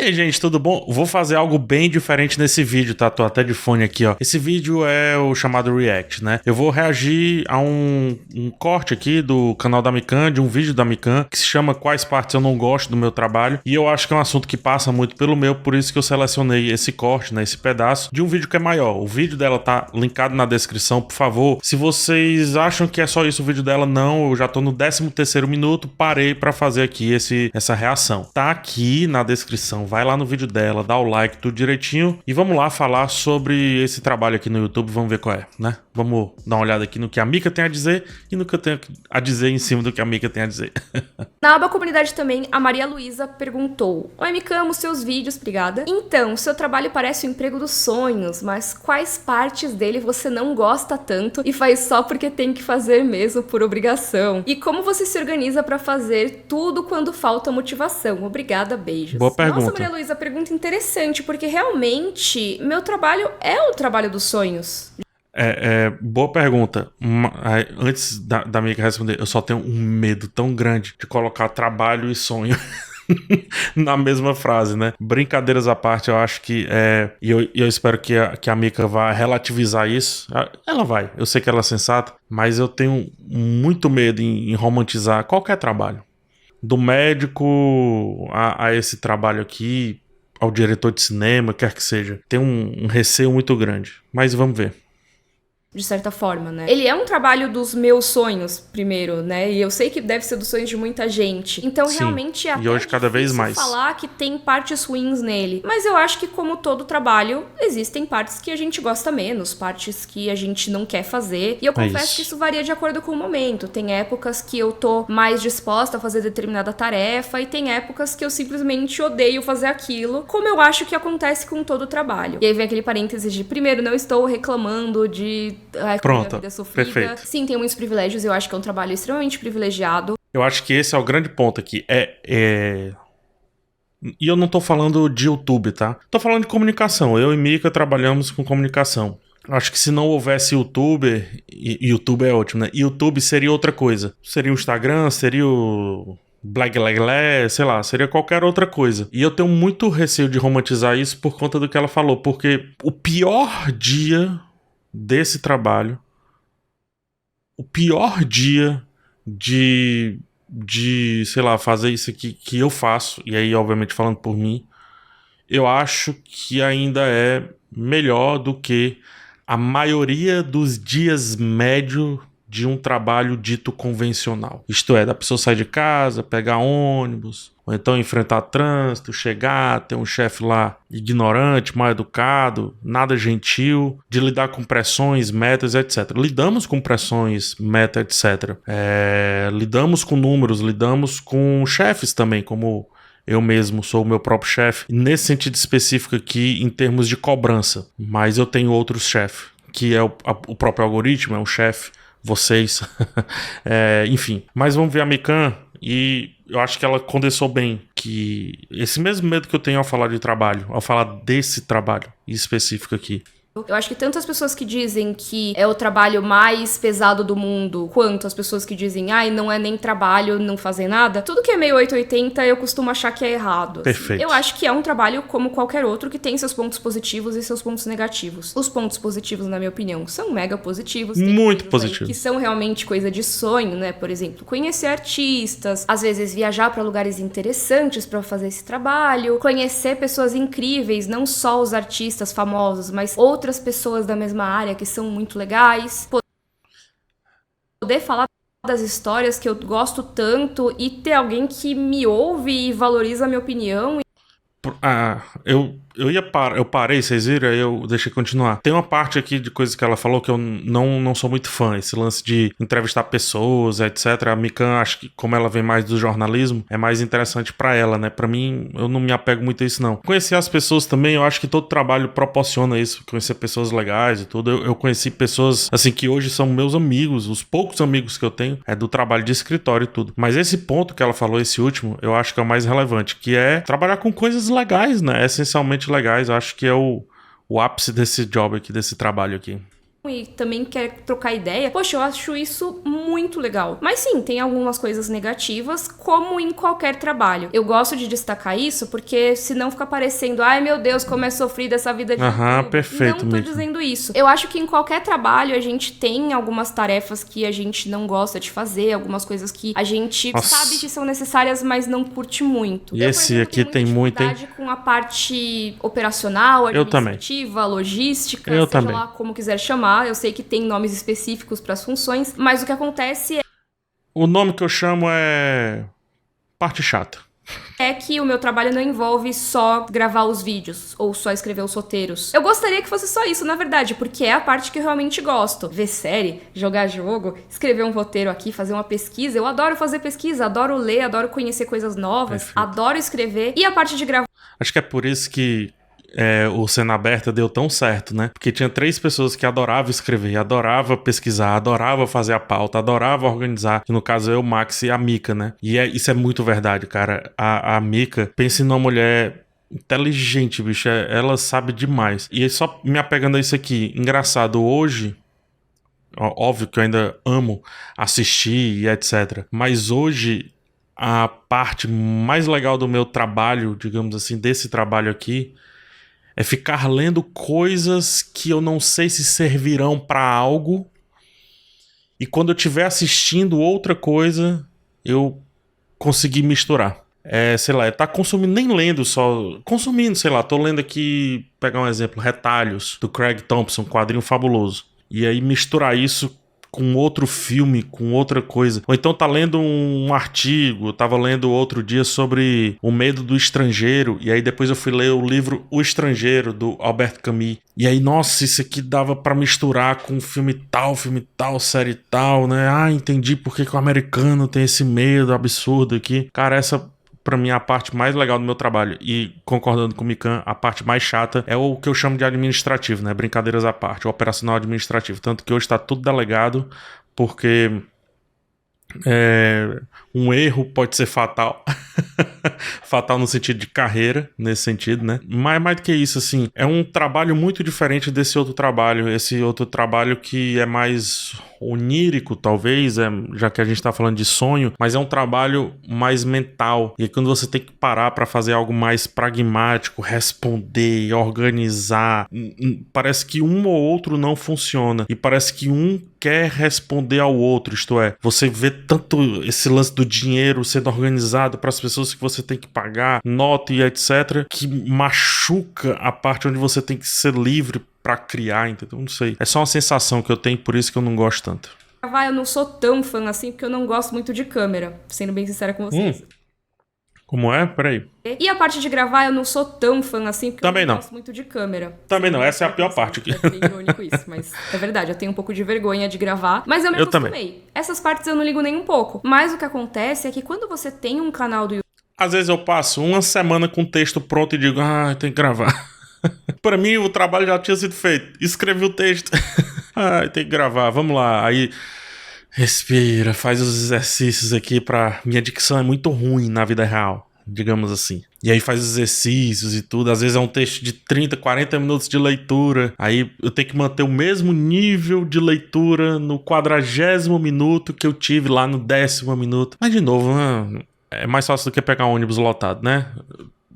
E aí, gente, tudo bom? Vou fazer algo bem diferente nesse vídeo, tá? Tô até de fone aqui, ó. Esse vídeo é o chamado React, né? Eu vou reagir a um corte aqui do canal da Mikan, de um vídeo da Mikan, que se chama Quais Partes Eu Não Gosto do Meu Trabalho. E eu acho que é um assunto que passa muito pelo meu, por isso que eu selecionei esse corte, né? Esse pedaço de um vídeo que é maior. O vídeo dela tá linkado na descrição, por favor. Se vocês acham que é só isso o vídeo dela, não. Eu já tô no 13º minuto, parei pra fazer aqui essa reação. Tá aqui na descrição. Vai lá no vídeo dela, dá o like, tudo direitinho. E vamos lá falar sobre esse trabalho aqui no YouTube. Vamos ver qual é, né? Vamos dar uma olhada aqui no que a Mika tem a dizer e no que eu tenho a dizer em cima do que a Mika tem a dizer. Na aba comunidade também, a Maria Luísa perguntou: Oi, Mika, amo seus vídeos, obrigada. Então, seu trabalho parece o emprego dos sonhos, mas quais partes dele você não gosta tanto e faz só porque tem que fazer mesmo por obrigação? E como você se organiza pra fazer tudo quando falta motivação? Obrigada, beijos. Boa pergunta. Nossa, Maria Luísa, pergunta interessante, porque realmente meu trabalho é o trabalho dos sonhos. Boa pergunta. Antes da Mika responder, eu só tenho um medo tão grande de colocar trabalho e sonho na mesma frase, né? Brincadeiras à parte, eu acho que e eu espero que a Mika vá relativizar isso. Ela vai, eu sei que ela é sensata, mas eu tenho muito medo em romantizar qualquer trabalho. Do médico a esse trabalho aqui, ao diretor de cinema, quer que seja. Tem um receio muito grande, mas vamos ver. De certa forma, né? Ele é um trabalho dos meus sonhos, primeiro, né? E eu sei que deve ser dos sonhos de muita gente. Então, Sim, realmente, é e hoje cada vez mais falar que tem partes ruins nele. Mas eu acho que, como todo trabalho, existem partes que a gente gosta menos, partes que a gente não quer fazer. E eu confesso que isso varia de acordo com o momento. Tem épocas que eu tô mais disposta a fazer determinada tarefa e tem épocas que eu simplesmente odeio fazer aquilo, como eu acho que acontece com todo trabalho. E aí vem aquele parênteses de, primeiro, não estou reclamando de pronto, vida sofrida. Perfeito. Sim, tem muitos privilégios, eu acho que é um trabalho extremamente privilegiado. Eu acho que esse é o grande ponto aqui. E eu não tô falando de YouTube, tá? Tô falando de comunicação. Eu e Mika trabalhamos com comunicação. Acho que se não houvesse YouTuber, YouTube é ótimo, né? YouTube seria outra coisa. Seria o Instagram, seria o sei lá, seria qualquer outra coisa. E eu tenho muito receio de romantizar isso por conta do que ela falou, porque o pior dia desse trabalho, o pior dia de sei lá, fazer isso aqui que eu faço, e aí obviamente falando por mim, eu acho que ainda é melhor do que a maioria dos dias médios de um trabalho dito convencional. Isto é, da pessoa sair de casa, pegar ônibus, ou então enfrentar trânsito, chegar, ter um chefe lá ignorante, mal educado, nada gentil, de lidar com pressões, metas, etc. Lidamos com pressões, meta, etc. Lidamos com números, lidamos com chefes também, como eu mesmo sou o meu próprio chefe, nesse sentido específico aqui, em termos de cobrança. Mas eu tenho outros chefes, que é o próprio algoritmo, é um chefe, vocês, enfim. Mas vamos ver a Mikan, e eu acho que ela condensou bem que esse mesmo medo que eu tenho ao falar de trabalho, ao falar desse trabalho específico aqui. Eu acho que tanto as pessoas que dizem que é o trabalho mais pesado do mundo, quanto as pessoas que dizem, ai, não é nem trabalho, não fazem nada, tudo que é meio 880 eu costumo achar que é errado. Perfeito. Eu acho que é um trabalho como qualquer outro que tem seus pontos positivos e seus pontos negativos. Os pontos positivos, na minha opinião, são mega positivos. Muito positivos. Que são realmente coisa de sonho, né? Por exemplo, conhecer artistas, às vezes viajar para lugares interessantes para fazer esse trabalho, conhecer pessoas incríveis, não só os artistas famosos, mas outras pessoas da mesma área que são muito legais, poder falar das histórias que eu gosto tanto e ter alguém que me ouve e valoriza a minha opinião. Eu parei, vocês viram? Aí eu deixei continuar. Tem uma parte aqui de coisas que ela falou que eu não sou muito fã. Esse lance de entrevistar pessoas, etc. A Mikan, acho que como ela vem mais do jornalismo, é mais interessante pra ela, né? Pra mim, eu não me apego muito a isso, não. Conhecer as pessoas também, eu acho que todo trabalho proporciona isso. Conhecer pessoas legais e tudo. Eu conheci pessoas, assim, que hoje são meus amigos. Os poucos amigos que eu tenho é do trabalho de escritório e tudo. Mas esse ponto que ela falou, esse último, eu acho que é o mais relevante, que é trabalhar com coisas legais, né? Essencialmente legais. Eu acho que é o ápice desse job aqui, desse trabalho aqui. e também quer trocar ideia, poxa, eu acho isso muito legal. Mas sim, tem algumas coisas negativas, como em qualquer trabalho. Eu gosto de destacar isso porque senão fica parecendo, ai meu Deus, como é sofrida essa vida de YouTube. Perfeito. Não tô dizendo isso. Eu acho que em qualquer trabalho a gente tem algumas tarefas que a gente não gosta de fazer, algumas coisas que a gente sabe que são necessárias, mas não curte muito. E esse aqui tem muito, hein? Com a parte operacional, administrativa, logística, seja lá como quiser chamar. Eu sei que tem nomes específicos para as funções, mas o que acontece é... O nome que eu chamo é... parte chata. É que o meu trabalho não envolve só gravar os vídeos ou só escrever os roteiros. Eu gostaria que fosse só isso, na verdade, porque é a parte que eu realmente gosto. Ver série, jogar jogo, escrever um roteiro aqui, fazer uma pesquisa. Eu adoro fazer pesquisa, adoro ler, adoro conhecer coisas novas, adoro escrever. E a parte de gravar... Acho que é por isso que o Cena Aberta deu tão certo, né? Porque tinha 3 pessoas que adoravam escrever, adoravam pesquisar, adoravam fazer a pauta, adoravam organizar. Que no caso eu, o Max e a Mika, né? E isso é muito verdade, cara. A Mika, pensa numa mulher inteligente, bicho. Ela sabe demais. E só me apegando a isso aqui, engraçado, hoje... Óbvio que eu ainda amo assistir e etc. Mas hoje, a parte mais legal do meu trabalho, digamos assim, desse trabalho aqui... é ficar lendo coisas que eu não sei se servirão pra algo. E quando eu estiver assistindo outra coisa, eu conseguir misturar. Sei lá, tá consumindo, nem lendo só. Consumindo, sei lá, tô lendo aqui, pegar um exemplo, Retalhos, do Craig Thompson, um quadrinho fabuloso. E aí misturar isso com outro filme, com outra coisa. Ou então tá lendo um artigo, eu tava lendo outro dia sobre o medo do estrangeiro, e aí depois eu fui ler o livro O Estrangeiro, do Albert Camus. E aí, nossa, isso aqui dava pra misturar com filme tal, série tal, né? Entendi por que o americano tem esse medo absurdo aqui. Cara, essa... pra mim, a parte mais legal do meu trabalho, e concordando com o Mikan, a parte mais chata é o que eu chamo de administrativo, né? Brincadeiras à parte, o operacional administrativo. Tanto que hoje tá tudo delegado, porque um erro pode ser fatal. Fatal no sentido de carreira, nesse sentido, né? Mas mais do que isso, assim, é um trabalho muito diferente desse outro trabalho. Esse outro trabalho que é mais onírico, talvez, já que a gente tá falando de sonho, mas é um trabalho mais mental. E quando você tem que parar pra fazer algo mais pragmático, responder, organizar, parece que um ou outro não funciona. E parece que um quer responder ao outro, isto é, você vê tanto esse lance do dinheiro sendo organizado para as pessoas que você tem que pagar, nota e etc, que machuca a parte onde você tem que ser livre pra criar, entendeu? Não sei. É só uma sensação que eu tenho, por isso que eu não gosto tanto. Eu não sou tão fã assim, porque eu não gosto muito de câmera, sendo bem sincera com vocês. Como é? Peraí. E a parte de gravar, eu não sou tão fã assim, porque também eu não não gosto muito de câmera. Também não, essa é a pior parte aqui. É bem irônico isso, mas é verdade, eu tenho um pouco de vergonha de gravar, mas eu me acostumei. Também. Essas partes eu não ligo nem um pouco. Mas o que acontece é que quando você tem um canal do YouTube... Às vezes eu passo uma semana com o texto pronto e digo, tem que gravar. Pra mim, o trabalho já tinha sido feito. Escrevi o texto. Tem que gravar, vamos lá. Aí... respira, faz os exercícios aqui pra... Minha dicção é muito ruim na vida real, digamos assim. E aí faz os exercícios e tudo. Às vezes é um texto de 30, 40 minutos de leitura. Aí eu tenho que manter o mesmo nível de leitura no 40º minuto que eu tive lá no 10º minuto. Mas de novo, é mais fácil do que pegar um ônibus lotado, né?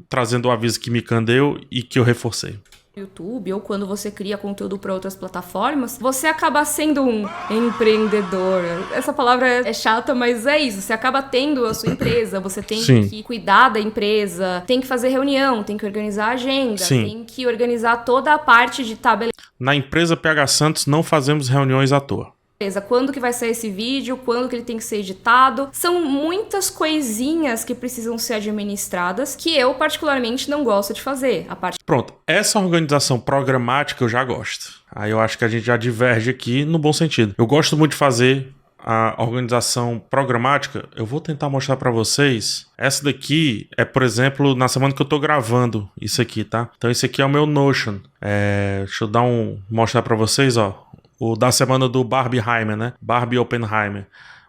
Trazendo o aviso que me candeu e que eu reforcei. YouTube, ou quando você cria conteúdo para outras plataformas, você acaba sendo um empreendedor. Essa palavra é chata, mas é isso. Você acaba tendo a sua empresa, você tem que cuidar da empresa, tem que fazer reunião, tem que organizar a agenda, tem que organizar toda a parte de tabela. Na empresa PH Santos não fazemos reuniões à toa. Quando que vai sair esse vídeo, quando que ele tem que ser editado. São muitas coisinhas que precisam ser administradas que eu particularmente não gosto de fazer. Pronto, essa organização programática eu já gosto. Aí eu acho que a gente já diverge aqui no bom sentido. Eu gosto muito de fazer a organização programática. Eu vou tentar mostrar pra vocês. Essa daqui é, por exemplo, na semana que eu tô gravando isso aqui, tá? Então esse aqui é o meu Notion. Deixa eu mostrar pra vocês, ó. O da semana do Barbieheimer, né? Barbie Oppenheimer.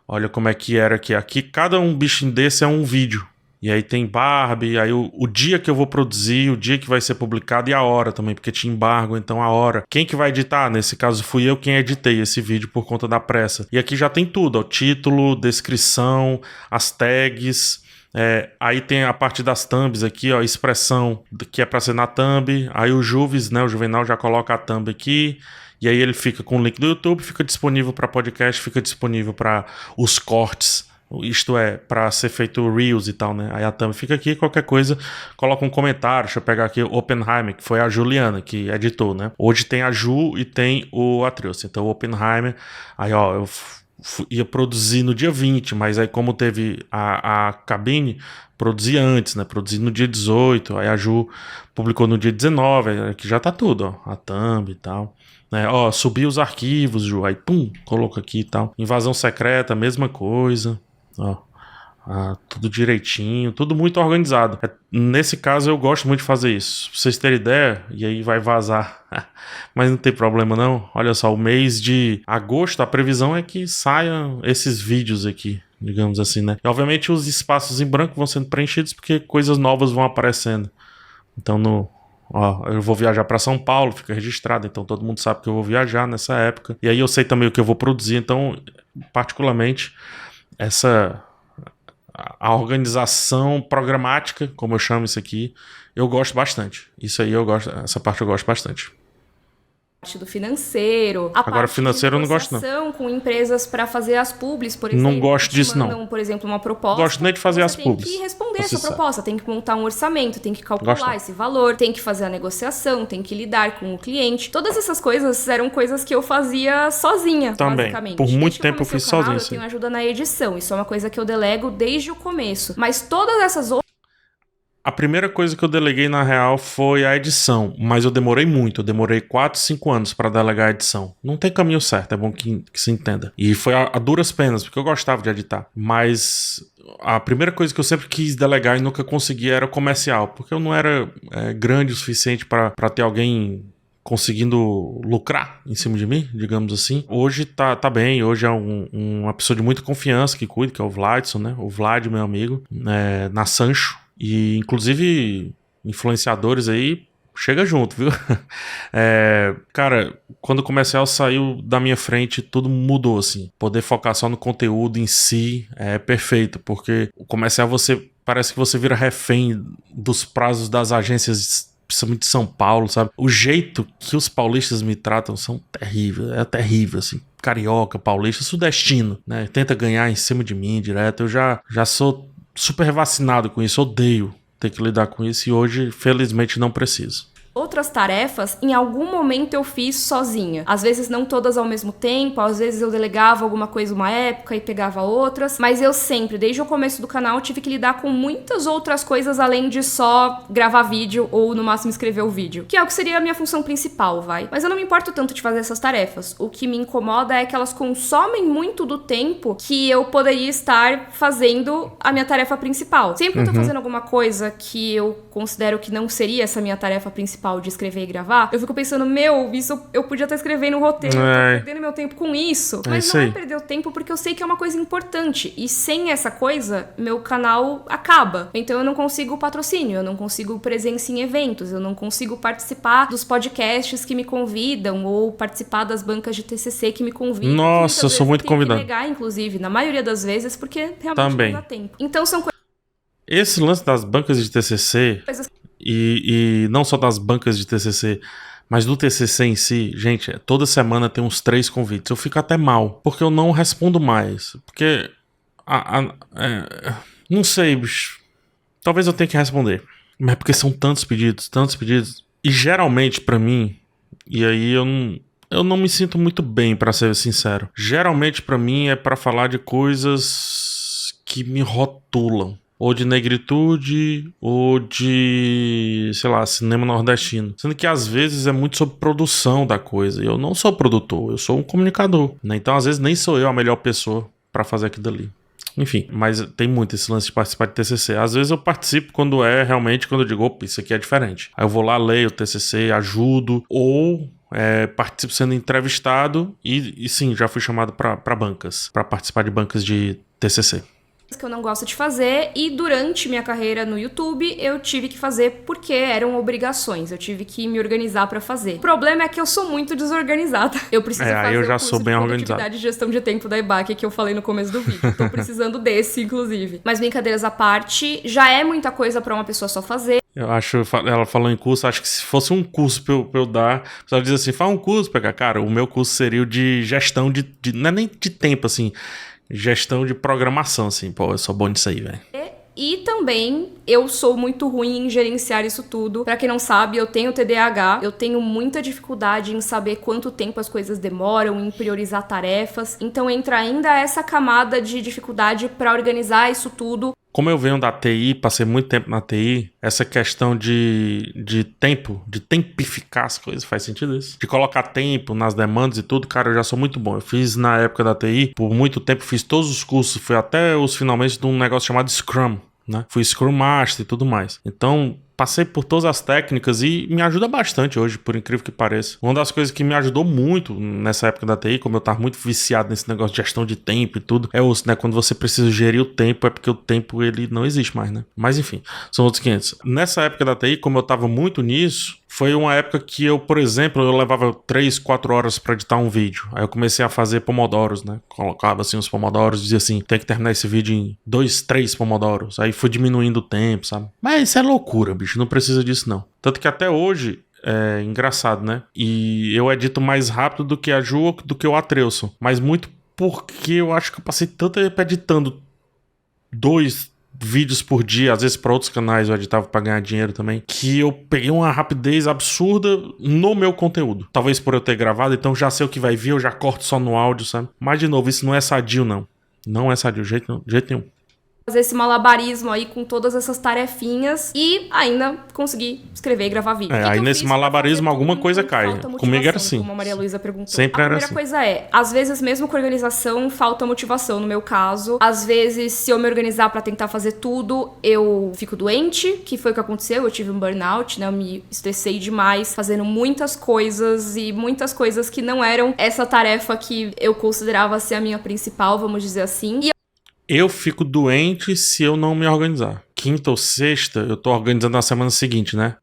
Olha como é que era aqui. Aqui cada um bichinho desse é um vídeo. E aí tem Barbie, aí o dia que eu vou produzir, o dia que vai ser publicado e a hora também, porque tinha embargo, então a hora. Quem que vai editar? Nesse caso fui eu quem editei esse vídeo por conta da pressa. E aqui já tem tudo, ó, título, descrição, as tags... aí tem a parte das thumbs aqui, ó, expressão que é pra ser na thumb, aí o Juves, né, o Juvenal já coloca a thumb aqui, e aí ele fica com o link do YouTube, fica disponível para podcast, fica disponível para os cortes, isto é, para ser feito Reels e tal, né, aí a thumb fica aqui, qualquer coisa, coloca um comentário, deixa eu pegar aqui o Oppenheimer, que foi a Juliana que editou, né, hoje tem a Ju e tem o Atreus, então o Oppenheimer, aí ó, eu ia produzir no dia 20, mas aí como teve a cabine, produzi antes, né? Produzi no dia 18, aí a Ju publicou no dia 19, aqui já tá tudo, ó, a thumb e tal. Né? Ó, subi os arquivos, Ju, aí pum, coloca aqui e tal. Invasão secreta, mesma coisa, ó. Tudo direitinho, tudo muito organizado. Nesse caso eu gosto muito de fazer isso. Pra vocês terem ideia, e aí vai vazar. Mas não tem problema não. Olha só, o mês de agosto, a previsão é que saiam esses vídeos aqui, digamos assim, né? E obviamente os espaços em branco vão sendo preenchidos porque coisas novas vão aparecendo. Então eu vou viajar para São Paulo, fica registrado, então todo mundo sabe que eu vou viajar nessa época. E aí eu sei também o que eu vou produzir, então particularmente a organização programática, como eu chamo isso aqui, eu gosto bastante. Isso aí essa parte eu gosto bastante. Do financeiro, Agora financeiro eu não gosto não. Com empresas para fazer as publis, por exemplo. Não gosto disso não. Por exemplo, uma proposta. Gosto nem de fazer as publis. Tem que responder essa proposta, tem que montar um orçamento, tem que calcular esse valor, tem que fazer a negociação, tem que lidar com o cliente. Todas essas coisas eram coisas que eu fazia sozinha, também. Basicamente. Por muito tempo eu fiz sozinho. Eu tenho ajuda na edição, isso é uma coisa que eu delego desde o começo. Mas todas essas outras... A primeira coisa que eu deleguei, na real, foi a edição. Mas eu demorei muito. Eu demorei 4, 5 anos para delegar a edição. Não tem caminho certo, é bom que se entenda. E foi a duras penas, porque eu gostava de editar. Mas a primeira coisa que eu sempre quis delegar e nunca consegui era o comercial. Porque eu não era grande o suficiente para ter alguém conseguindo lucrar em cima de mim, digamos assim. Hoje tá bem, hoje é uma pessoa de muita confiança que cuida, que é o Vladson, né? O Vlad, meu amigo, na Sancho. E inclusive influenciadores aí, chega junto, viu? Cara, quando o comercial saiu da minha frente, tudo mudou, assim. Poder focar só no conteúdo em si é perfeito, porque o comercial parece que você vira refém dos prazos das agências, principalmente de São Paulo, sabe? O jeito que os paulistas me tratam são terríveis, é terrível, assim. Carioca, paulista, sudestino, né? Tenta ganhar em cima de mim direto. Eu já sou super vacinado com isso, odeio ter que lidar com isso e hoje, felizmente, não preciso. Outras tarefas, em algum momento eu fiz sozinha. Às vezes não todas ao mesmo tempo, às vezes eu delegava alguma coisa uma época e pegava outras, mas eu sempre, desde o começo do canal, tive que lidar com muitas outras coisas além de só gravar vídeo ou no máximo escrever o vídeo, que é o que seria a minha função principal, vai. Mas eu não me importo tanto de fazer essas tarefas. O que me incomoda é que elas consomem muito do tempo que eu poderia estar fazendo a minha tarefa principal. Sempre que eu tô fazendo alguma coisa que eu considero que não seria essa minha tarefa principal de escrever e gravar, eu fico pensando, isso eu podia estar escrevendo um roteiro, eu tô perdendo meu tempo com isso. Mas não é perder o tempo porque eu sei que é uma coisa importante. E sem essa coisa, meu canal acaba. Então eu não consigo patrocínio, eu não consigo presença em eventos, eu não consigo participar dos podcasts que me convidam ou participar das bancas de TCC que me convidam. Nossa, eu sou muito convidado. Eu tenho que negar, inclusive, na maioria das vezes, porque realmente também não dá tempo. Então são coisas... Esse lance das bancas de TCC... E não só das bancas de TCC, mas do TCC em si, gente, toda semana tem uns 3 convites. Eu fico até mal, porque eu não respondo mais. Porque, não sei, bicho. Talvez eu tenha que responder. Mas é porque são tantos pedidos. E geralmente, pra mim, e aí eu não me sinto muito bem, pra ser sincero. Geralmente, pra mim, é pra falar de coisas que me rotulam. Ou de negritude, ou de, sei lá, cinema nordestino. Sendo que às vezes é muito sobre produção da coisa. E eu não sou produtor, eu sou um comunicador, né? Então às vezes nem sou eu a melhor pessoa pra fazer aquilo dali. Enfim, mas tem muito esse lance de participar de TCC. Às vezes eu participo quando eu digo, opa, isso aqui é diferente. Aí eu vou lá, leio o TCC, ajudo, ou participo sendo entrevistado e sim, já fui chamado pra bancas, pra participar de bancas de TCC. que eu não gosto de fazer, e durante minha carreira no YouTube eu tive que fazer porque eram obrigações, eu tive que me organizar pra fazer. O problema é que eu sou muito desorganizada. Eu preciso fazer eu já o curso sou bem de organizado. produtividade e gestão de tempo da EBAC que eu falei no começo do vídeo. Tô precisando desse, inclusive. Mas brincadeiras à parte, já é muita coisa pra uma pessoa só fazer. Eu acho, ela falou em curso, acho que se fosse um curso pra eu dar, ela diz assim, fala um curso, cara, o meu curso seria o de gestão não é nem de tempo, assim, gestão de programação, assim, pô, eu sou bom nisso aí, velho. E também, eu sou muito ruim em gerenciar isso tudo. Pra quem não sabe, eu tenho TDAH. Eu tenho muita dificuldade em saber quanto tempo as coisas demoram, em priorizar tarefas. Então entra ainda essa camada de dificuldade pra organizar isso tudo. Como eu venho da TI, passei muito tempo na TI, essa questão de tempo, de tempificar as coisas, faz sentido isso? De colocar tempo nas demandas e tudo, cara, eu já sou muito bom. Eu fiz na época da TI, por muito tempo, fiz todos os cursos, fui até os finalmente de um negócio chamado Scrum, né? Fui Scrum Master e tudo mais. Então, passei por todas as técnicas e me ajuda bastante hoje, por incrível que pareça. Uma das coisas que me ajudou muito nessa época da TI, como eu tava muito viciado nesse negócio de gestão de tempo e tudo, é osso, né? Quando você precisa gerir o tempo, é porque o tempo, ele não existe mais, né? Mas enfim, são outros 500. Nessa época da TI, como eu tava muito nisso, foi uma época que eu, por exemplo, eu levava 3, 4 horas pra editar um vídeo. Aí eu comecei a fazer pomodoros, né? Colocava assim os pomodoros, dizia assim, tem que terminar esse vídeo em 2, 3 pomodoros. Aí fui diminuindo o tempo, sabe? Mas isso é loucura, bicho, não precisa disso não. Tanto que até hoje, é engraçado, né? E eu edito mais rápido do que a Ju, do que o Atreuson. Mas muito porque eu acho que eu passei tanto tempo editando 2 vídeos por dia, às vezes para outros canais eu editava para ganhar dinheiro também, que eu peguei uma rapidez absurda no meu conteúdo. Talvez por eu ter gravado, então já sei o que vai vir, eu já corto só no áudio, sabe? Mas de novo, isso não é sadio, não. Não é sadio, de jeito nenhum. Fazer esse malabarismo aí com todas essas tarefinhas e ainda conseguir escrever e gravar vídeo. Aí nesse malabarismo alguma coisa cai. Comigo era assim. Como a Maria Luísa perguntou. Sempre era assim. A primeira coisa é, às vezes mesmo com organização, falta motivação no meu caso. Às vezes, se eu me organizar pra tentar fazer tudo, eu fico doente, que foi o que aconteceu. Eu tive um burnout, né? Eu me estressei demais, fazendo muitas coisas e muitas coisas que não eram essa tarefa que eu considerava ser a minha principal, vamos dizer assim. Eu fico doente se eu não me organizar. Quinta ou sexta, eu tô organizando na semana seguinte, né?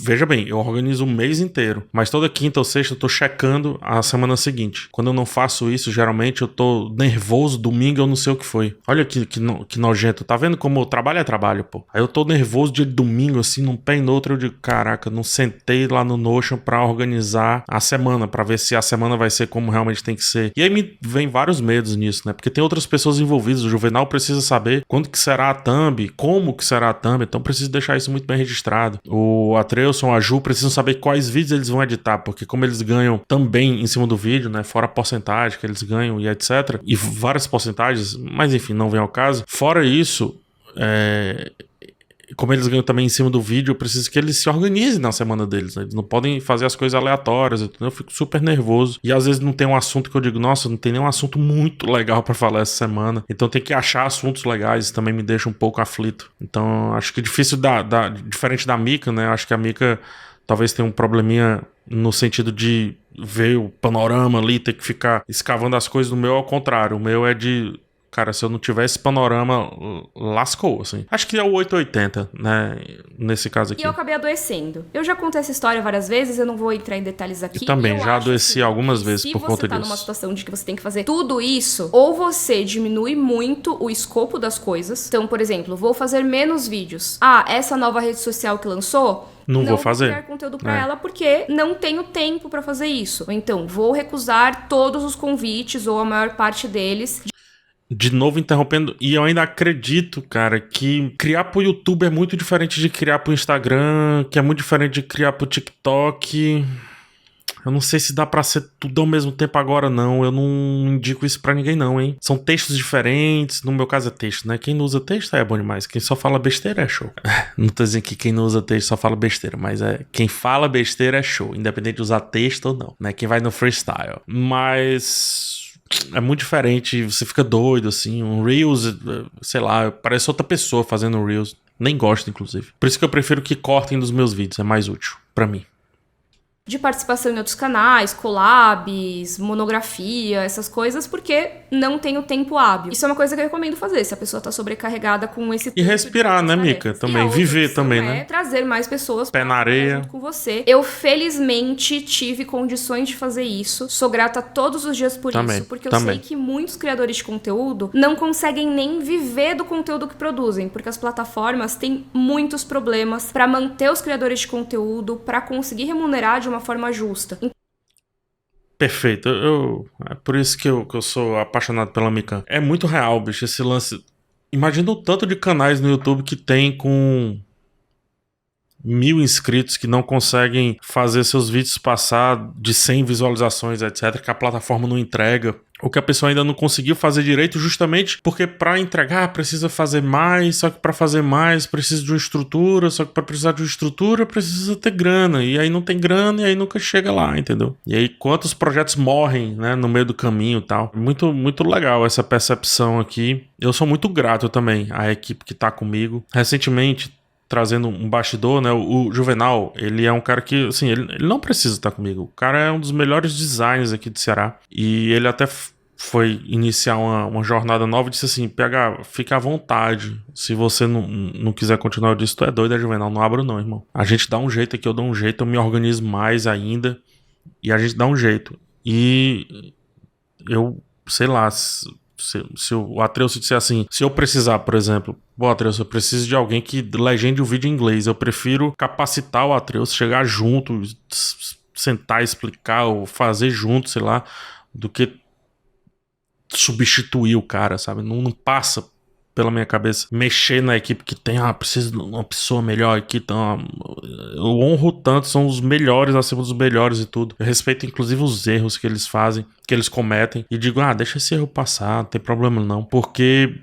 Veja bem, eu organizo o mês inteiro, mas toda quinta ou sexta eu tô checando a semana seguinte. Quando eu não faço isso, geralmente eu tô nervoso, domingo eu não sei o que foi. Olha que nojento, tá vendo como trabalho é trabalho, pô. Aí eu tô nervoso dia de domingo, assim, num pé e no outro, eu digo, caraca, não sentei lá no Notion pra organizar a semana, pra ver se a semana vai ser como realmente tem que ser. E aí me vem vários medos nisso, né? Porque tem outras pessoas envolvidas, o Juvenal precisa saber quando que será a thumb, como que será a thumb, então preciso deixar isso muito bem registrado. O Atreuson, a Ju precisam saber quais vídeos eles vão editar, porque como eles ganham também em cima do vídeo, né, fora a porcentagem que eles ganham e etc, e várias porcentagens, mas enfim, não vem ao caso. Fora isso, como eles ganham também em cima do vídeo, eu preciso que eles se organizem na semana deles, né? Eles não podem fazer as coisas aleatórias, entendeu? Eu fico super nervoso. E às vezes não tem um assunto que eu digo, nossa, não tem nenhum assunto muito legal pra falar essa semana. Então tem que achar assuntos legais, também me deixa um pouco aflito. Então acho que difícil diferente da Mika, né? Acho que a Mika talvez tenha um probleminha no sentido de ver o panorama ali, ter que ficar escavando as coisas. O meu é ao contrário, o meu é de... Cara, se eu não tiver esse panorama, lascou, assim. Acho que é o 880, né? Nesse caso aqui. E eu acabei adoecendo. Eu já contei essa história várias vezes, eu não vou entrar em detalhes aqui. Eu também, já adoeci algumas vezes por conta disso. Se você tá numa situação de que você tem que fazer tudo isso, ou você diminui muito o escopo das coisas. Então, por exemplo, vou fazer menos vídeos. Ah, essa nova rede social que lançou... Não vou fazer. Não vou criar conteúdo pra ela porque não tenho tempo pra fazer isso. Ou então, vou recusar todos os convites, ou a maior parte deles... De novo interrompendo, e eu ainda acredito, cara, que criar pro YouTube é muito diferente de criar pro Instagram, que é muito diferente de criar pro TikTok. Eu não sei se dá pra ser tudo ao mesmo tempo agora, não. Eu não indico isso pra ninguém, não, hein. São textos diferentes, no meu caso é texto, né. Quem não usa texto é bom demais, quem só fala besteira é show. Não tô dizendo que quem não usa texto só fala besteira, mas quem fala besteira é show, independente de usar texto ou não, né. Quem vai no freestyle. Mas... é muito diferente, você fica doido, assim, um Reels, sei lá, parece outra pessoa fazendo um Reels, nem gosto, inclusive. Por isso que eu prefiro que cortem dos meus vídeos, é mais útil, pra mim. De participação em outros canais, collabs, monografia, essas coisas, porque não tem o tempo hábil. Isso é uma coisa que eu recomendo fazer, se a pessoa tá sobrecarregada com esse... E respirar, né, Mika? Também, viver também, né? Trazer mais pessoas pé na areia junto com você. Eu, felizmente, tive condições de fazer isso. Sou grata todos os dias por isso, porque eu sei que muitos criadores de conteúdo não conseguem nem viver do conteúdo que produzem, porque as plataformas têm muitos problemas para manter os criadores de conteúdo, para conseguir remunerar de uma forma justa. Perfeito. É por isso que eu sou apaixonado pela Mikan. É muito real, bicho, esse lance. Imagina o tanto de canais no YouTube que tem com 1.000 inscritos que não conseguem fazer seus vídeos passar de 100 visualizações, etc, que a plataforma não entrega, ou que a pessoa ainda não conseguiu fazer direito, justamente porque para entregar precisa fazer mais, só que para fazer mais precisa de uma estrutura, só que para precisar de uma estrutura precisa ter grana, e aí não tem grana e aí nunca chega lá, entendeu? E aí quantos projetos morrem, né, no meio do caminho e tal. Muito, muito legal essa percepção aqui. Eu sou muito grato também à equipe que tá comigo. Recentemente, trazendo um bastidor, né? O Juvenal, ele é um cara que, assim, ele não precisa estar comigo. O cara é um dos melhores designers aqui de Ceará. E ele até foi iniciar uma jornada nova e disse assim: PH, fica à vontade. Se você não quiser continuar, eu disse: tu é doido, é Juvenal? Não abro não, irmão. A gente dá um jeito aqui, eu dou um jeito, eu me organizo mais ainda. E a gente dá um jeito. E eu, sei lá... Se o Atreuso disser assim, se eu precisar, por exemplo, bom, Atreuso, eu preciso de alguém que legende o vídeo em inglês, eu prefiro capacitar o Atreuso, chegar junto, sentar, explicar, ou fazer junto, sei lá, do que substituir o cara, sabe? Não passa pela minha cabeça mexer na equipe que tem, preciso de uma pessoa melhor aqui, então eu honro tanto, são os melhores acima dos melhores e tudo. Eu respeito inclusive os erros que eles fazem, que eles cometem, e digo, deixa esse erro passar, não tem problema não, porque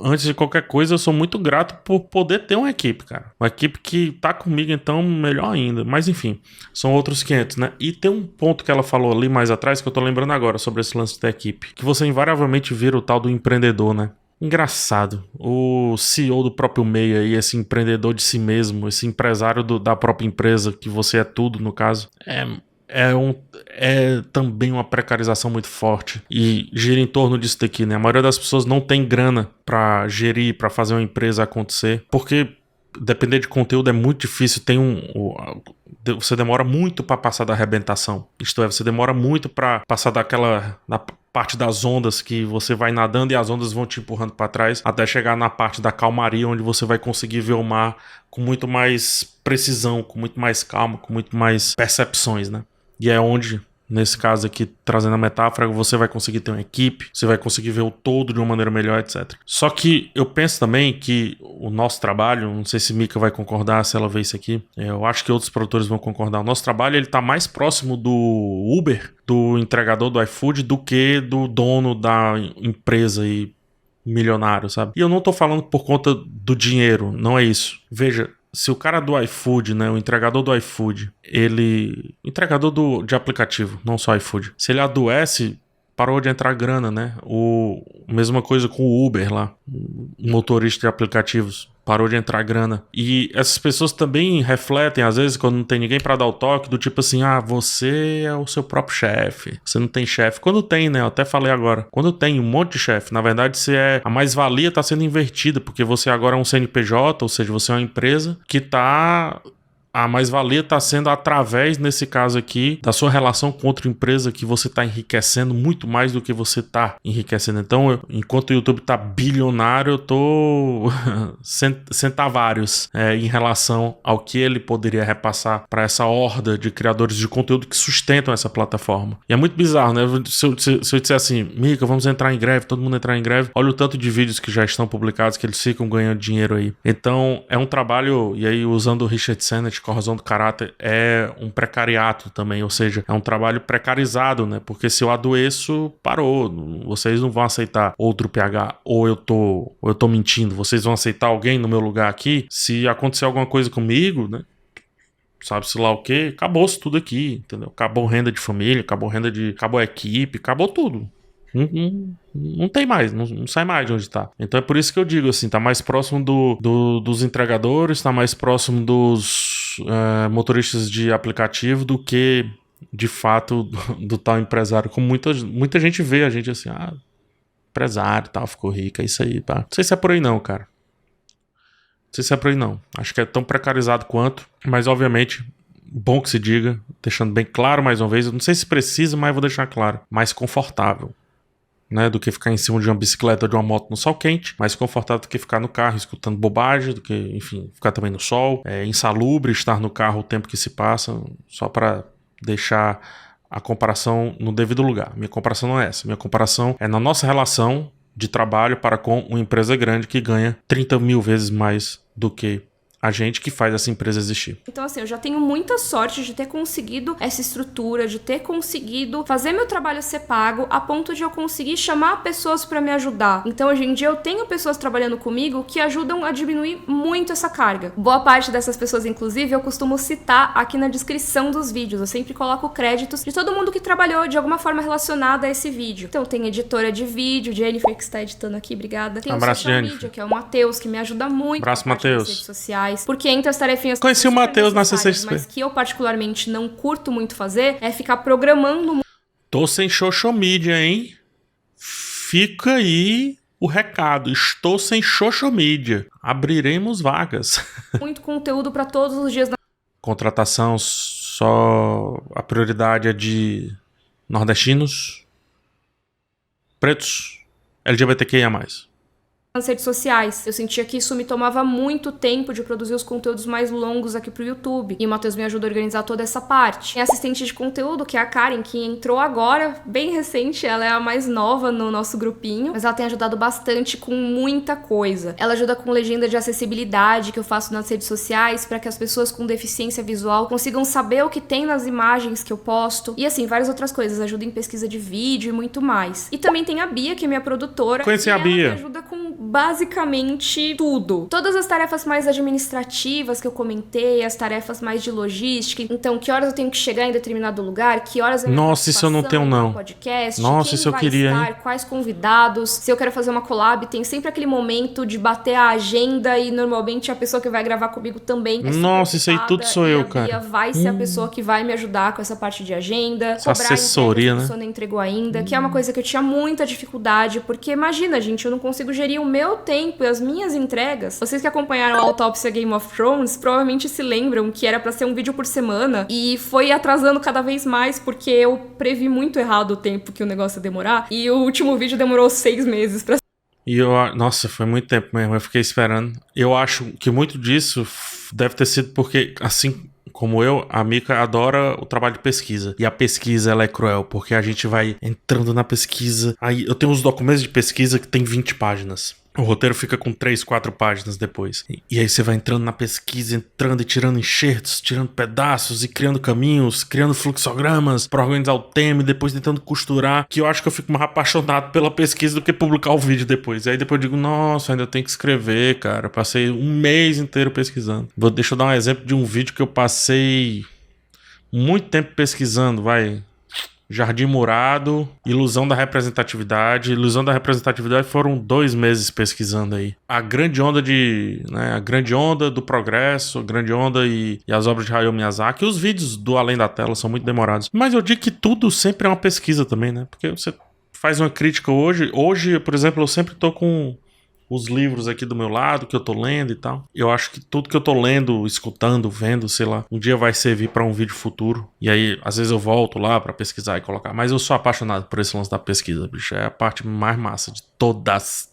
antes de qualquer coisa eu sou muito grato por poder ter uma equipe, cara. Uma equipe que tá comigo, então melhor ainda. Mas enfim, são outros 500, né? E tem um ponto que ela falou ali mais atrás que eu tô lembrando agora sobre esse lance da equipe, que você invariavelmente vira o tal do empreendedor, né? Engraçado, o CEO do próprio meio aí, esse empreendedor de si mesmo, esse empresário da própria empresa, que você é tudo no caso, é também uma precarização muito forte e gira em torno disso daqui, né? A maioria das pessoas não tem grana pra gerir, pra fazer uma empresa acontecer, porque depender de conteúdo é muito difícil, você demora muito pra passar da arrebentação, isto é, você demora muito pra passar da parte das ondas que você vai nadando e as ondas vão te empurrando para trás até chegar na parte da calmaria, onde você vai conseguir ver o mar com muito mais precisão, com muito mais calma, com muito mais percepções, né? E é onde, nesse caso aqui, trazendo a metáfora, você vai conseguir ter uma equipe, você vai conseguir ver o todo de uma maneira melhor, etc. Só que eu penso também que o nosso trabalho, não sei se Mika vai concordar se ela vê isso aqui, eu acho que outros produtores vão concordar, o nosso trabalho ele tá mais próximo do Uber, do entregador do iFood, do que do dono da empresa e milionário, sabe? E eu não tô falando por conta do dinheiro, não é isso. Veja, se o cara do iFood, né, o entregador do iFood, entregador de aplicativo, não só iFood, se ele adoece, parou de entrar grana, né? Mesma coisa com o Uber lá, o motorista de aplicativos, parou de entrar grana. E essas pessoas também refletem, às vezes, quando não tem ninguém pra dar o toque, do tipo assim, você é o seu próprio chefe, você não tem chefe. Quando tem, né? Eu até falei agora, quando tem um monte de chefe, na verdade, a mais-valia tá sendo invertida, porque você agora é um CNPJ, ou seja, você é uma empresa que a mais-valia está sendo através, nesse caso aqui, da sua relação com outra empresa que você está enriquecendo muito mais do que você está enriquecendo. Então, enquanto o YouTube está bilionário, eu tô centavários em relação ao que ele poderia repassar para essa horda de criadores de conteúdo que sustentam essa plataforma. E é muito bizarro, né? Se eu disser assim, Mika, vamos entrar em greve, todo mundo entrar em greve, olha o tanto de vídeos que já estão publicados, que eles ficam ganhando dinheiro aí. Então, é um trabalho, e aí usando o Richard Sennett, Corrosão do Caráter, é um precariato também, ou seja, é um trabalho precarizado, né? Porque se eu adoeço, parou. Vocês não vão aceitar outro PH, ou eu tô mentindo. Vocês vão aceitar alguém no meu lugar aqui? Se acontecer alguma coisa comigo, né? Sabe-se lá o que? Acabou-se tudo aqui, entendeu? Acabou renda de família, acabou a equipe, acabou tudo. Não tem mais, não sai mais de onde tá. Então é por isso que eu digo assim, tá mais próximo dos entregadores, tá mais próximo dos motoristas de aplicativo do que de fato do tal empresário. Como muita gente vê a gente assim, empresário e tal, ficou rico, é isso aí, pá. Não sei se é por aí não, cara. Não sei se é por aí não. Acho que é tão precarizado quanto, mas obviamente, bom que se diga, deixando bem claro mais uma vez, eu não sei se precisa, mas vou deixar claro, mais confortável, né, do que ficar em cima de uma bicicleta ou de uma moto no sol quente, mais confortável do que ficar no carro escutando bobagem, do que, enfim, ficar também no sol, é insalubre estar no carro o tempo que se passa, só para deixar a comparação no devido lugar. Minha comparação não é essa, minha comparação é na nossa relação de trabalho para com uma empresa grande que ganha 30 mil vezes mais do que a gente que faz essa empresa existir. Então, assim, eu já tenho muita sorte de ter conseguido essa estrutura, de ter conseguido fazer meu trabalho ser pago a ponto de eu conseguir chamar pessoas pra me ajudar. Então, hoje em dia, eu tenho pessoas trabalhando comigo que ajudam a diminuir muito essa carga. Boa parte dessas pessoas, inclusive, eu costumo citar aqui na descrição dos vídeos. Eu sempre coloco créditos de todo mundo que trabalhou de alguma forma relacionada a esse vídeo. Então, tem editora de vídeo, Jennifer, que está editando aqui, obrigada. Tem abraço, o social Jennifer. media, que é o Matheus, que me ajuda muito. Abraço, na parte das Matheus. redes sociais. Porque entre as tarefinhas Conheci o Matheus na CCXP. mas que eu particularmente não curto muito fazer é ficar programando. Tô sem social media, hein? Fica aí o recado. Estou sem social media. Abriremos vagas. Muito conteúdo para todos os dias. Contratação só... A prioridade é de nordestinos, pretos, LGBTQIA+. Nas redes sociais. Eu sentia que isso me tomava muito tempo de produzir os conteúdos mais longos aqui pro YouTube. E o Matheus me ajudou a organizar toda essa parte. Tem assistente de conteúdo, que é a Karen, que entrou agora, bem recente. Ela é a mais nova no nosso grupinho. Mas ela tem ajudado bastante com muita coisa. Ela ajuda com legenda de acessibilidade, que eu faço nas redes sociais, para que as pessoas com deficiência visual consigam saber o que tem nas imagens que eu posto. E assim, várias outras coisas. Ajuda em pesquisa de vídeo e muito mais. E também tem a Bia, que é minha produtora. Conheci a Bia. Ela me ajuda com basicamente tudo. Todas as tarefas mais administrativas que eu comentei, as tarefas mais de logística. Então, que horas eu tenho que chegar em determinado lugar, que horas é minha Nossa, isso eu não tenho, não. Podcast, Nossa, quem isso eu vai queria, estar, hein? quais convidados. Se eu quero fazer uma collab, tem sempre aquele momento de bater a agenda e normalmente a pessoa que vai gravar comigo também é Nossa, isso aí tudo sou eu, a Bia cara. vai ser a pessoa que vai me ajudar com essa parte de agenda, Essa cobrar assessoria, a entrega que a né? pessoa não entregou ainda, que é uma coisa que eu tinha muita dificuldade, porque imagina, gente, eu não consigo gerir o meu tempo e as minhas entregas. Vocês que acompanharam a Autópsia Game of Thrones provavelmente se lembram que era pra ser um vídeo por semana e foi atrasando cada vez mais porque eu previ muito errado o tempo que o negócio ia demorar e o último vídeo demorou 6 meses pra... E nossa, foi muito tempo mesmo, eu fiquei esperando. Eu acho que muito disso deve ter sido porque, assim como eu, a Mika adora o trabalho de pesquisa. E a pesquisa, ela é cruel, porque a gente vai entrando na pesquisa. Aí eu tenho uns documentos de pesquisa que tem 20 páginas. O roteiro fica com 3, 4 páginas depois. E aí você vai entrando na pesquisa, entrando e tirando enxertos, tirando pedaços e criando caminhos, criando fluxogramas pra organizar o tema e depois tentando costurar. Que eu acho que eu fico mais apaixonado pela pesquisa do que publicar o vídeo depois. E aí depois eu digo, nossa, ainda tenho que escrever, cara. Eu passei um mês inteiro pesquisando. Deixa eu dar um exemplo de um vídeo que eu passei muito tempo pesquisando, vai... Jardim Murado, Ilusão da Representatividade. Ilusão da Representatividade foram 2 meses pesquisando aí. A grande onda a grande onda do progresso, a grande onda e as obras de Hayao Miyazaki. E os vídeos do Além da Tela são muito demorados. Mas eu digo que tudo sempre é uma pesquisa também, né? Porque você faz uma crítica hoje. Hoje, por exemplo, eu sempre tô com os livros aqui do meu lado, que eu tô lendo e tal. Eu acho que tudo que eu tô lendo, escutando, vendo, sei lá, um dia vai servir pra um vídeo futuro. E aí, às vezes eu volto lá pra pesquisar e colocar. Mas eu sou apaixonado por esse lance da pesquisa, bicho. É a parte mais massa de todas.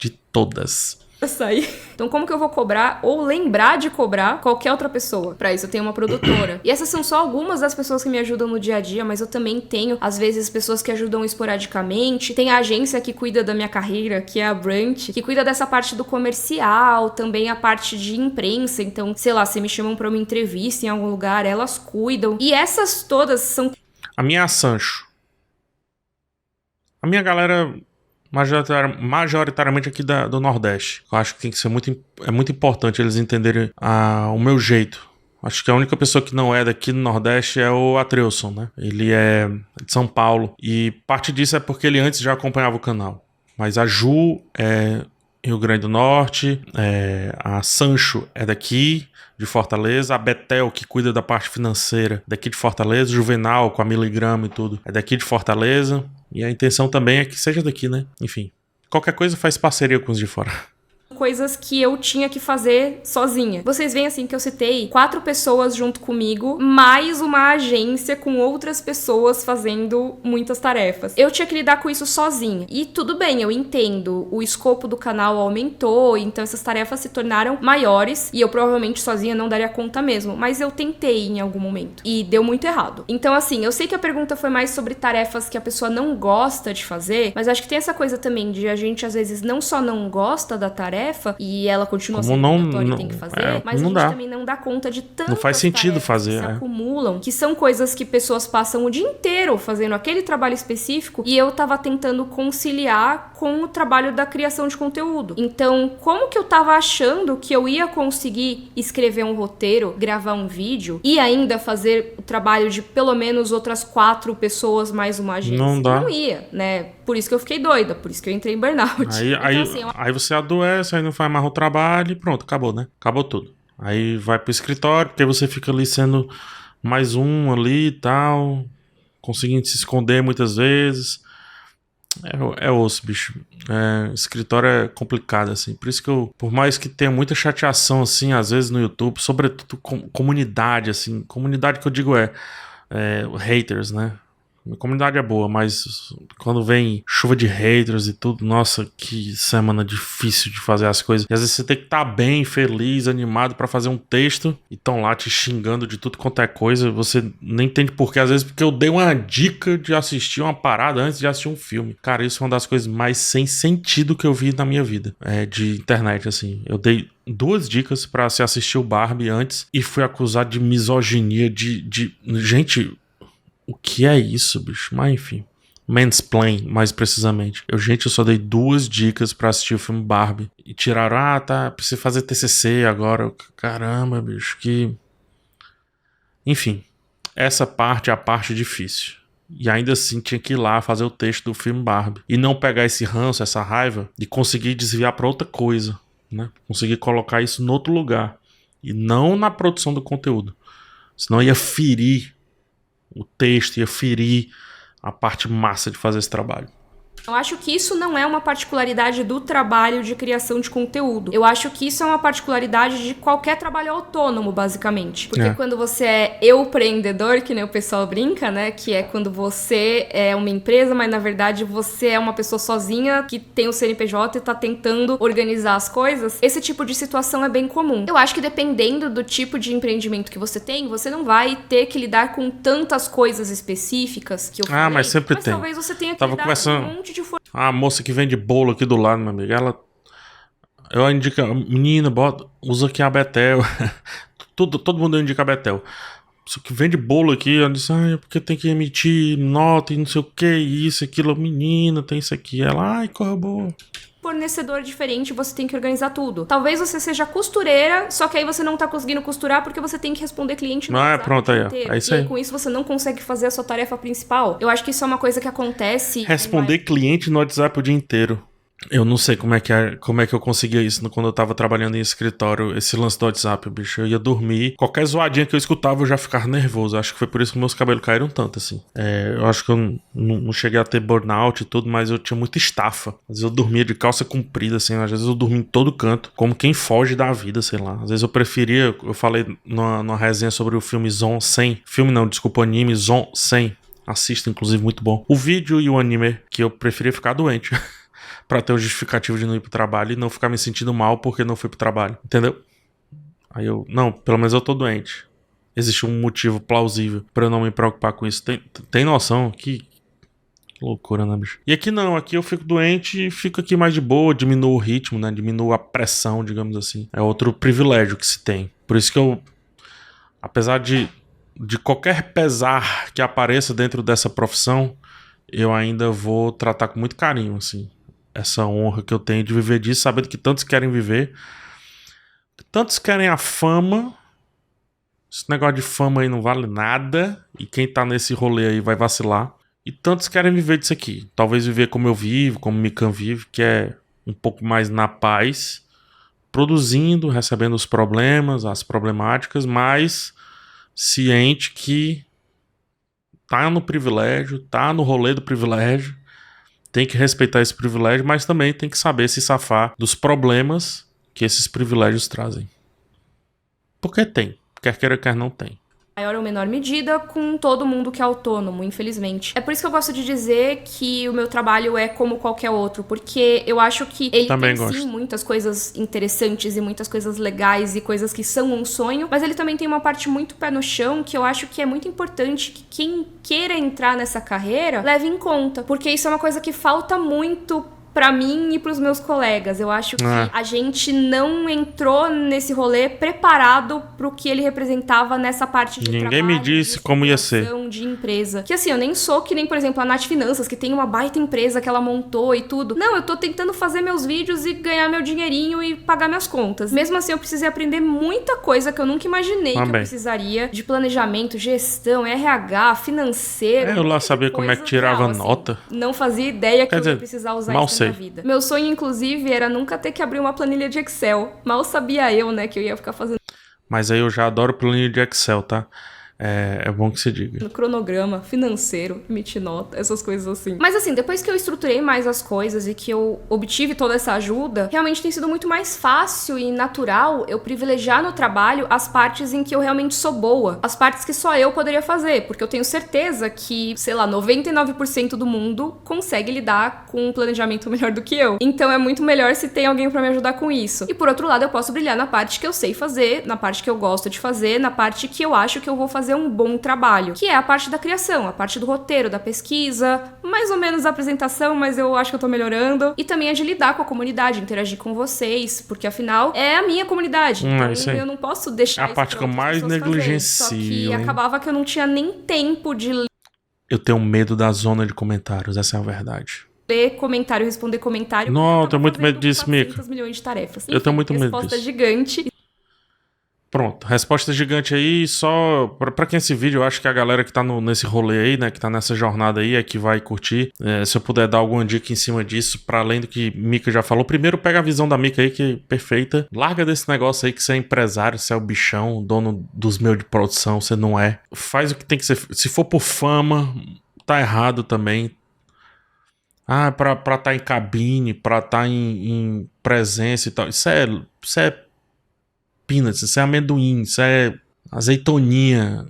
sair. Então como que eu vou cobrar ou lembrar de cobrar qualquer outra pessoa? Pra isso eu tenho uma produtora. E essas são só algumas das pessoas que me ajudam no dia a dia, mas eu também tenho, às vezes, pessoas que ajudam esporadicamente. Tem a agência que cuida da minha carreira, que é a Brunch, que cuida dessa parte do comercial, também a parte de imprensa. Então, sei lá, se me chamam pra uma entrevista em algum lugar, elas cuidam. E essas todas são... A minha é a Sancho. A minha galera... majoritariamente aqui do Nordeste. Eu acho que tem que ser muito importante eles entenderem o meu jeito. Acho que a única pessoa que não é daqui do Nordeste é o Atreuson, né? Ele é de São Paulo. E parte disso é porque ele antes já acompanhava o canal. Mas a Ju é Rio Grande do Norte, a Sancho é daqui, de Fortaleza, a Betel, que cuida da parte financeira, daqui de Fortaleza, Juvenal, com a Miligrama e tudo, é daqui de Fortaleza. E a intenção também é que seja daqui, né? Enfim, Qualquer coisa faz parceria com os de fora. Coisas que eu tinha que fazer sozinha. Vocês veem assim que eu citei 4 pessoas junto comigo, mais uma agência com outras pessoas fazendo muitas tarefas. Eu tinha que lidar com isso sozinha. E tudo bem, eu entendo. O escopo do canal aumentou, então essas tarefas se tornaram maiores e eu provavelmente sozinha não daria conta mesmo. Mas eu tentei em algum momento e deu muito errado. Então assim, eu sei que a pergunta foi mais sobre tarefas que a pessoa não gosta de fazer, mas acho que tem essa coisa também de a gente às vezes não só não gosta da tarefa e ela continua sendo obrigatória e tem que fazer, mas a gente também não dá conta de tantas não faz sentido fazer, que se acumulam, que são coisas que pessoas passam o dia inteiro fazendo aquele trabalho específico e eu tava tentando conciliar com o trabalho da criação de conteúdo. Então, como que eu tava achando que eu ia conseguir escrever um roteiro, gravar um vídeo e ainda fazer o trabalho de pelo menos outras 4 pessoas mais uma agência? Não dá. Não ia, né? Por isso que eu fiquei doida, por isso que eu entrei em burnout. Aí você adoece, aí não faz mais o trabalho e pronto, acabou, né? Acabou tudo. Aí vai pro escritório, porque você fica ali sendo mais um ali e tal, conseguindo se esconder muitas vezes. É osso, bicho. Escritório é complicado, assim. Por isso que por mais que tenha muita chateação, assim, às vezes no YouTube, sobretudo comunidade, assim. Comunidade que eu digo haters, né? A comunidade é boa, mas quando vem chuva de haters e tudo, nossa, que semana difícil de fazer as coisas. E às vezes você tem que estar bem, feliz, animado pra fazer um texto e estão lá te xingando de tudo quanto é coisa. Você nem entende por quê. Às vezes porque eu dei uma dica de assistir uma parada antes de assistir um filme. Cara, isso é uma das coisas mais sem sentido que eu vi na minha vida, de internet, assim. Eu dei 2 dicas pra se assistir o Barbie antes e fui acusado de misoginia, Gente, o que é isso, bicho? Mas enfim. Mansplain, mais precisamente. Eu só dei 2 dicas pra assistir o filme Barbie. E tiraram, tá, precisa fazer TCC agora. Caramba, bicho, que... Enfim, essa parte é a parte difícil. E ainda assim tinha que ir lá fazer o texto do filme Barbie. E não pegar esse ranço, essa raiva, e conseguir desviar pra outra coisa, né? Conseguir colocar isso em outro lugar. E não na produção do conteúdo. Senão ia ferir o texto, ia ferir a parte massa de fazer esse trabalho. Eu acho que isso não é uma particularidade do trabalho de criação de conteúdo. Eu acho que isso é uma particularidade de qualquer trabalho autônomo, basicamente. Porque quando você é empreendedor, que nem o pessoal brinca, né? Que é quando você é uma empresa, mas na verdade você é uma pessoa sozinha que tem o CNPJ e tá tentando organizar as coisas. Esse tipo de situação é bem comum. Eu acho que dependendo do tipo de empreendimento que você tem, você não vai ter que lidar com tantas coisas específicas que eu falei. Mas sempre tem. Talvez você tenha que lidar com um monte de a moça que vende bolo aqui do lado, meu amigo, eu indico, menina, usa aqui a Betel. todo mundo indica a Betel. Só que vende bolo aqui, ela disse, porque tem que emitir nota e não sei o que, isso, aquilo, menina, tem isso aqui. Ela, coisa boa. Fornecedor diferente, você tem que organizar tudo. Talvez você seja costureira, só que aí você não tá conseguindo costurar porque você tem que responder cliente no WhatsApp pronto, aí, inteiro. É isso aí. E com isso você não consegue fazer a sua tarefa principal. Eu acho que isso é uma coisa que acontece... Responder cliente no WhatsApp o dia inteiro. Eu não sei como é que eu conseguia isso quando eu tava trabalhando em escritório, esse lance do WhatsApp, bicho. Eu ia dormir, qualquer zoadinha que eu escutava eu já ficava nervoso. Acho que foi por isso que meus cabelos caíram tanto, assim. Eu acho que eu não cheguei a ter burnout e tudo, mas eu tinha muita estafa. Às vezes eu dormia de calça comprida, assim, às vezes eu dormia em todo canto, como quem foge da vida, sei lá. Às vezes eu falei numa resenha sobre o filme Zon 100. Filme não, desculpa, o anime Zon 100. Assista, inclusive, muito bom. O vídeo e o anime, que eu preferia ficar doente. Pra ter o justificativo de não ir pro trabalho e não ficar me sentindo mal porque não fui pro trabalho, entendeu? Aí pelo menos eu tô doente. Existe um motivo plausível pra eu não me preocupar com isso. Tem noção? Que loucura, né, bicho? E aqui não, aqui eu fico doente e fico aqui mais de boa, diminuo o ritmo, né? Diminuo a pressão, digamos assim. É outro privilégio que se tem. Por isso que eu, apesar de qualquer pesar que apareça dentro dessa profissão, eu ainda vou tratar com muito carinho, assim. Essa honra que eu tenho de viver disso, sabendo que tantos querem viver, tantos querem a fama. Esse negócio de fama aí não vale nada, e quem tá nesse rolê aí vai vacilar. E tantos querem viver disso aqui, talvez viver como eu vivo, como o Mikan vive, que é um pouco mais na paz, produzindo, recebendo os problemas, as problemáticas, mas ciente que tá no privilégio, tá no rolê do privilégio, Tem que respeitar esse privilégio, mas também tem que saber se safar dos problemas que esses privilégios trazem. Porque tem. Quer queira, quer não tem. Maior ou menor medida com todo mundo que é autônomo, infelizmente. É por isso que eu gosto de dizer que o meu trabalho é como qualquer outro, porque eu acho que ele também tem sim muitas coisas interessantes e muitas coisas legais e coisas que são um sonho, mas ele também tem uma parte muito pé no chão que eu acho que é muito importante que quem queira entrar nessa carreira leve em conta, porque isso é uma coisa que falta muito pra mim e pros meus colegas. Eu acho que a gente não entrou nesse rolê preparado pro que ele representava nessa parte de Ninguém trabalho, me disse como ia ser. de empresa. Que assim, eu nem sou que nem, por exemplo, a Nath Finanças, que tem uma baita empresa que ela montou e tudo. Não, eu tô tentando fazer meus vídeos e ganhar meu dinheirinho e pagar minhas contas. Mesmo assim, eu precisei aprender muita coisa que eu nunca imaginei que eu precisaria, de planejamento, gestão, RH, financeiro. Eu lá sabia como é que tirava real, nota. Assim, não fazia ideia que eu ia precisar usar isso na vida. Meu sonho, inclusive, era nunca ter que abrir uma planilha de Excel. Mal sabia eu, né, que eu ia ficar fazendo... Mas aí eu já adoro planilha de Excel, tá? É bom que se diga. No cronograma, financeiro, emitir nota, essas coisas assim. Mas assim, depois que eu estruturei mais as coisas e que eu obtive toda essa ajuda, realmente tem sido muito mais fácil e natural eu privilegiar no trabalho as partes em que eu realmente sou boa. As partes que só eu poderia fazer, porque eu tenho certeza que, sei lá, 99% do mundo consegue lidar com um planejamento melhor do que eu. Então é muito melhor se tem alguém pra me ajudar com isso. E por outro lado, eu posso brilhar na parte que eu sei fazer, na parte que eu gosto de fazer, na parte que eu acho que eu vou fazer um bom trabalho, que é a parte da criação, a parte do roteiro, da pesquisa, mais ou menos da apresentação, mas eu acho que eu tô melhorando, e também a de lidar com a comunidade, interagir com vocês, porque afinal é a minha comunidade, então eu não posso deixar a parte que eu mais negligencio. Só que acabava que eu não tinha nem tempo de eu tenho medo da zona de comentários, essa é a verdade. Ler comentário, responder comentário. Não, eu tenho muito medo disso, Mika. Milhões de tarefas. Enfim, eu tenho muito medo disso. Resposta gigante. Pronto, resposta gigante aí, só pra quem esse vídeo, eu acho que a galera que tá nesse rolê aí, né, que tá nessa jornada aí, é que vai curtir. Se eu puder dar alguma dica em cima disso, pra além do que Mika já falou, primeiro pega a visão da Mika aí, que é perfeita. Larga desse negócio aí que você é empresário, você é o bichão, dono dos meios de produção, você não é. Faz o que tem que ser, se for por fama, tá errado também. Pra tá em cabine, pra tá em presença e tal, isso é peanuts, isso é amendoim, isso é azeitoninha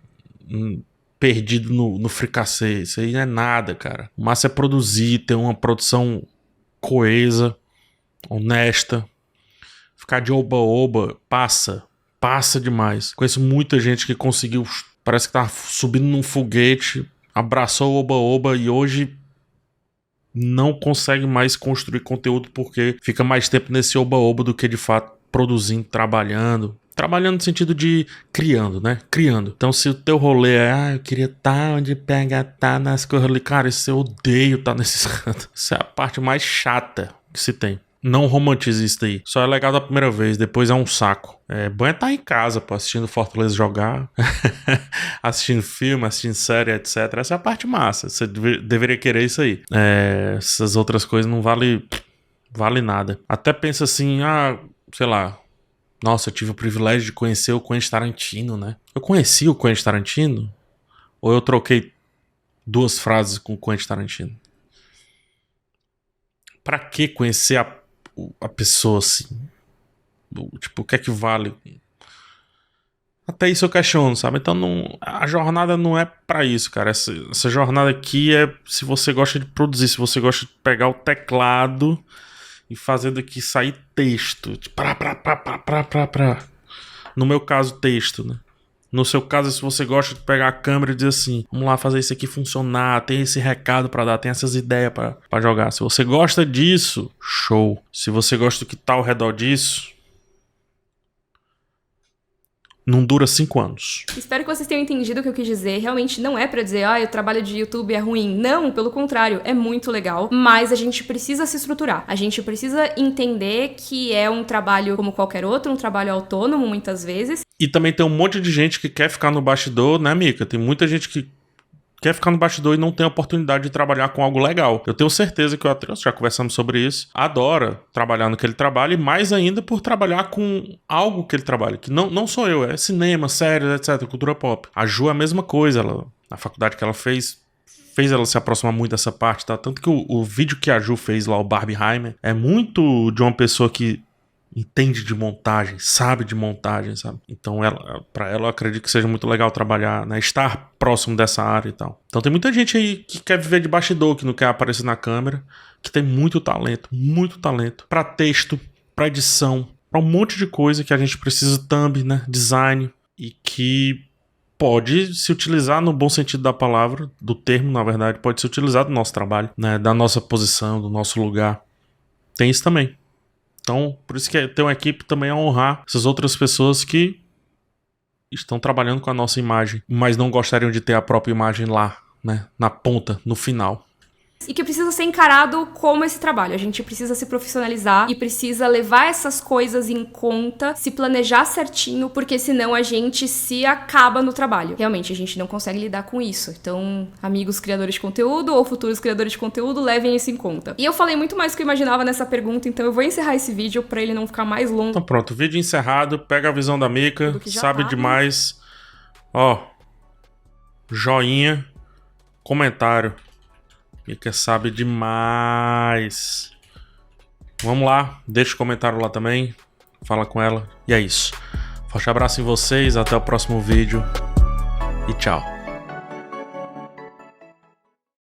perdido no fricassê, isso aí não é nada, cara. O massa é produzir, ter uma produção coesa, honesta. Ficar de oba-oba, passa demais. Conheço muita gente que conseguiu, parece que tá subindo num foguete, abraçou o oba-oba e hoje não consegue mais construir conteúdo porque fica mais tempo nesse oba-oba do que de fato produzindo, trabalhando no sentido de criando, né? Criando. Então se o teu rolê é, eu queria estar onde pega, tá nas coisas ali, cara, isso eu odeio tá nesses cantos. Isso é a parte mais chata que se tem. Não romantize isso daí. Só é legal da primeira vez, depois é um saco. Bom é estar em casa, pô, assistindo Fortaleza jogar, assistindo filme, assistindo série, etc. Essa é a parte massa. Você deveria querer isso aí. Essas outras coisas não vale nada. Até pensa assim, sei lá, nossa, eu tive o privilégio de conhecer o Quentin Tarantino, né? Eu conheci o Quentin Tarantino? Ou eu troquei 2 frases com o Quentin Tarantino? Pra que conhecer a pessoa assim? Tipo, o que é que vale? Até isso eu questiono, sabe? Então a jornada não é pra isso, cara. Essa jornada aqui é se você gosta de produzir, se você gosta de pegar o teclado e fazer daqui sair texto. Tipo, no meu caso, texto, né? No seu caso, se você gosta de pegar a câmera e dizer assim, vamos lá fazer isso aqui funcionar, tem esse recado pra dar, tem essas ideias pra jogar. Se você gosta disso, show. Se você gosta do que tá ao redor disso, não dura 5 anos. Espero que vocês tenham entendido o que eu quis dizer. Realmente não é pra dizer, o trabalho de YouTube é ruim. Não, pelo contrário, é muito legal. Mas a gente precisa se estruturar. A gente precisa entender que é um trabalho como qualquer outro, um trabalho autônomo, muitas vezes. E também tem um monte de gente que quer ficar no bastidor, né, Mika? Tem muita gente que quer ficar no bastidor e não tem a oportunidade de trabalhar com algo legal. Eu tenho certeza que o Atreus, já conversamos sobre isso, adora trabalhar no que ele trabalha e mais ainda por trabalhar com algo que ele trabalha, que não sou eu, é cinema, séries, etc, cultura pop. A Ju é a mesma coisa, na faculdade que ela fez fez ela se aproximar muito dessa parte, tá? Tanto que o vídeo que a Ju fez lá, o Barbieheimer, é muito de uma pessoa que entende de montagem, sabe de montagem, sabe? Então, pra ela, eu acredito que seja muito legal trabalhar, né? Estar próximo dessa área e tal. Então, tem muita gente aí que quer viver de bastidor, que não quer aparecer na câmera, que tem muito talento pra texto, pra edição, pra um monte de coisa que a gente precisa, thumb, né? Design, e que pode se utilizar no bom sentido da palavra, do termo, na verdade, pode se utilizar do nosso trabalho, né? Da nossa posição, do nosso lugar. Tem isso também. Então, por isso que ter uma equipe também é honrar essas outras pessoas que estão trabalhando com a nossa imagem, mas não gostariam de ter a própria imagem lá, né? Na ponta, no final. E que precisa ser encarado como esse trabalho. A gente precisa se profissionalizar e precisa levar essas coisas em conta, se planejar certinho, porque senão a gente se acaba no trabalho. Realmente, a gente não consegue lidar com isso. Então, amigos criadores de conteúdo ou futuros criadores de conteúdo, levem isso em conta. E eu falei muito mais do que eu imaginava nessa pergunta, então eu vou encerrar esse vídeo pra ele não ficar mais longo. Então pronto, vídeo encerrado. Pega a visão da Mika, sabe demais. Ó, joinha, comentário. Mika sabe demais. Vamos lá, deixa o comentário lá também. Fala com ela. E é isso. Forte abraço em vocês, até o próximo vídeo. E tchau.